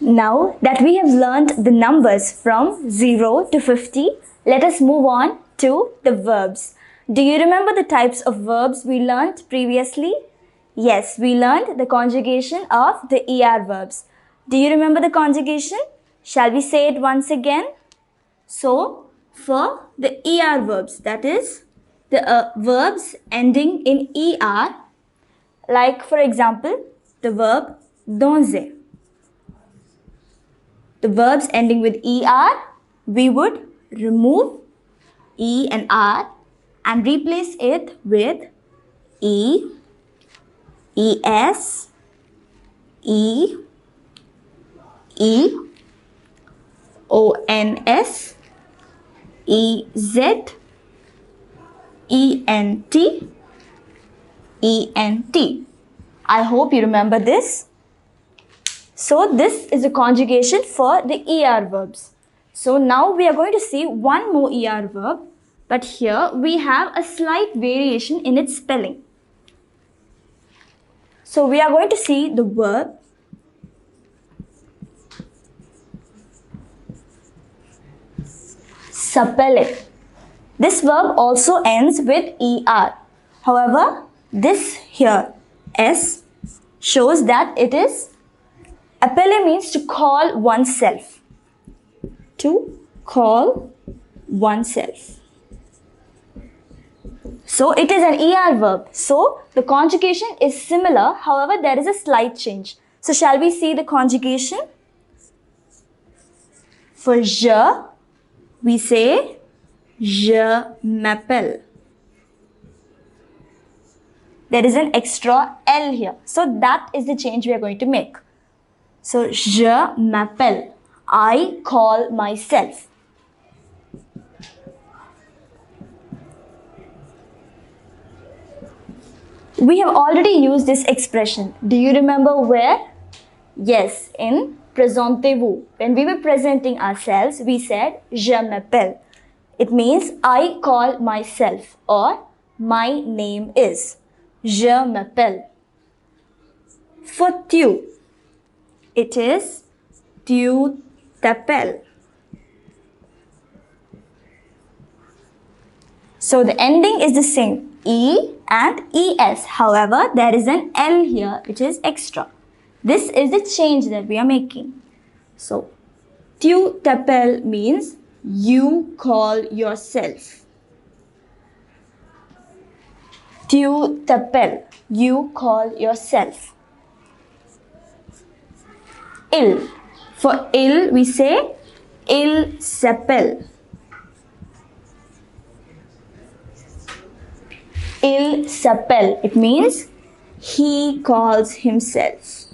Now that we have learned the numbers from 0 to 50, let us move on to the verbs. Do you remember the types of verbs we learned previously? Yes, we learned the conjugation of the ER verbs. Do you remember the conjugation? Shall we say it once again? So, for the ER verbs, that is the verbs ending in ER, like for example, the verb donze. The verbs ending with ER, we would remove E and R and replace it with E, ES, E, E, ONS, EZ, ENT, ENT. I hope you remember this. So this is a conjugation for the ER verbs. So now we are going to see one more ER verb, but here we have a slight variation in its spelling. So we are going to see the verb Sappeler. This verb also ends with ER. However, this here S shows that it is appeler means to call oneself. To call oneself. So it is an ER verb. So the conjugation is similar. However, there is a slight change. So shall we see the conjugation? For je, we say je m'appelle. There is an extra L here. So that is the change we are going to make. So, je m'appelle. I call myself. We have already used this expression. Do you remember where? Yes, in présentez-vous. When we were presenting ourselves, we said je m'appelle. It means I call myself or my name is. Je m'appelle. For tu, it is tu t'appelles. So the ending is the same, E and ES. However, there is an L here which is extra. This is the change that we are making. So, tu t'appelles means you call yourself. Tu t'appelles, you call yourself. Il. For il, we say il s'appelle. Il s'appelle. It means he calls himself.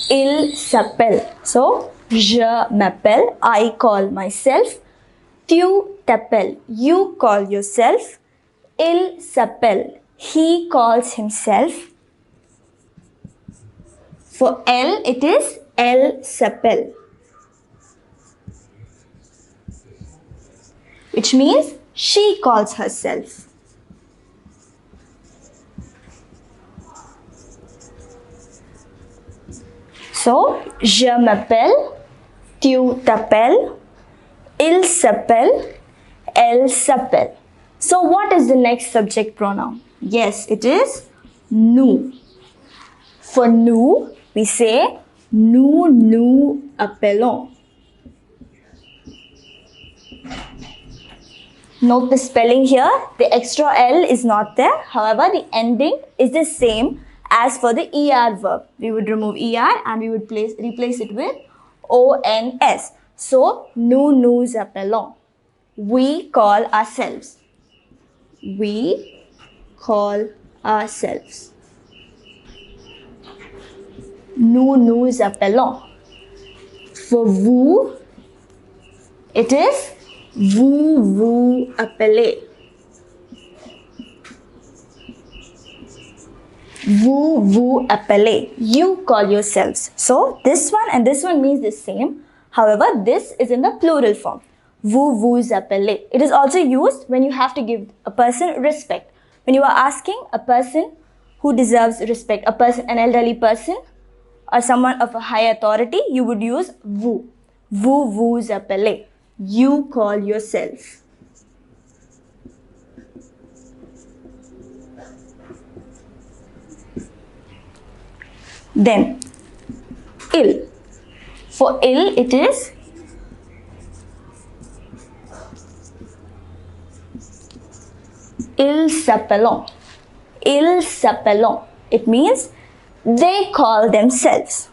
Il s'appelle. So, je m'appelle, I call myself. Tu t'appelles, you call yourself. Il s'appelle, he calls himself. For elle, it is elle s'appelle. Which means she calls herself. So, je m'appelle, tu t'appelles, il s'appelle, elle s'appelle. So, what is the next subject pronoun? Yes, it is nous. For nous, we say nous nous appelons. Note the spelling here. The extra L is not there. However, the ending is the same as for the ER verb. We would remove ER and we would replace it with ONS. So, nous nous appelons. We call ourselves. We call ourselves. Nous nous appelons. For vous, it is vous vous appelez. Vous vous appelez. You call yourselves. So, this one and this one means the same. However, this is in the plural form. Vous vous appelez. It is also used when you have to give a person respect. When you are asking a person who deserves respect, a person, an elderly person, or someone of a high authority, you would use vous. Vous vous appelez. You call yourself. Then, il. For il, it is ils s'appellent. Ils s'appellent. It means they call themselves.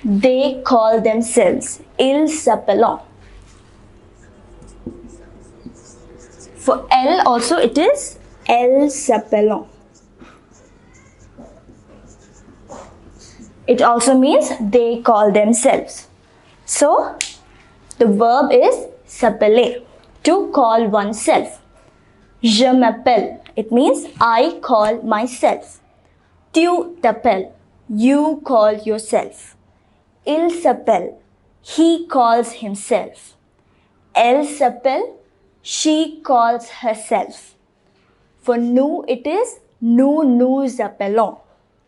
They call themselves. Ils s'appellent. For elle also it is elles s'appellent. It also means they call themselves. So, the verb is s'appeler, to call oneself. Je m'appelle, it means I call myself. Tu t'appelles, you call yourself. Il s'appelle, he calls himself. Elle s'appelle, she calls herself. For nous, it is nous nous appelons.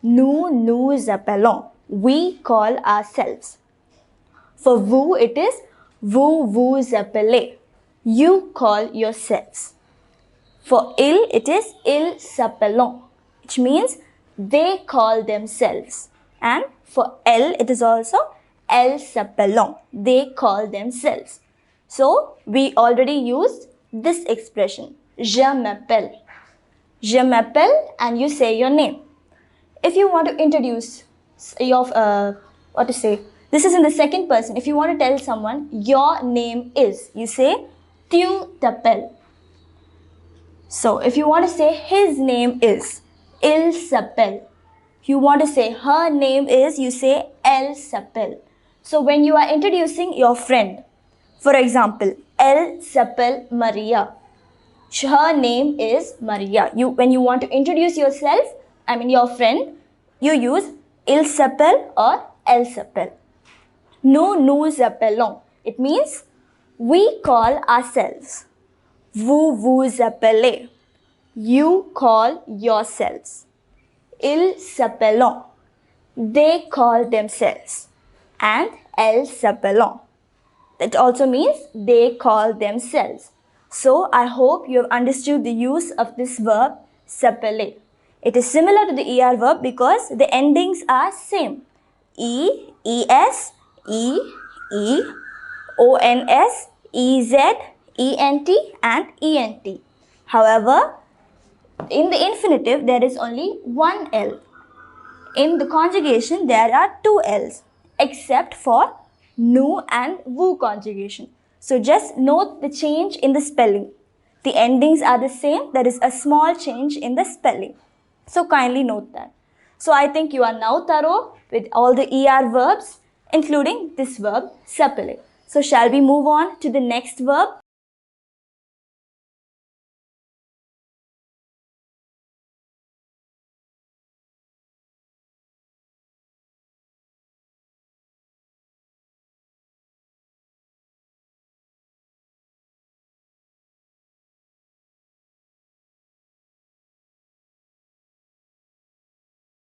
Nous nous appelons. We call ourselves. For vous, it is vous vous appelez. You call yourselves. For ils, it is ils s'appellent, which means they call themselves. And for elles, it is also elles s'appellent. They call themselves. So, we already used this expression. Je m'appelle. Je m'appelle, and you say your name. If you want to introduce your, this is in the second person. If you want to tell someone your name is, you say tu t'appelles. So, if you want to say his name is, il s'appelle. If you want to say her name is, you say elle s'appelle. So, when you are introducing your friend, for example, elle s'appelle Maria. Her name is Maria. When you want to introduce yourself, your friend, you use il s'appelle or elle s'appelle. Nous nous appelons. It means we call ourselves. Vous vous appelez. You call yourselves. Ils s'appellent. They call themselves. And elles s'appellent. That also means they call themselves. So, I hope you have understood the use of this verb, s'appeler. It is similar to the ER verb because the endings are same. E, ES, E, E, ONS, EZ, ENT and ENT. However, in the infinitive, there is only one L. In the conjugation, there are two L's, except for nous and vous conjugation. So just note the change in the spelling. The endings are the same. There is a small change in the spelling. So kindly note that. So I think you are now thorough with all the ER verbs, including this verb, s'appeler. So shall we move on to the next verb?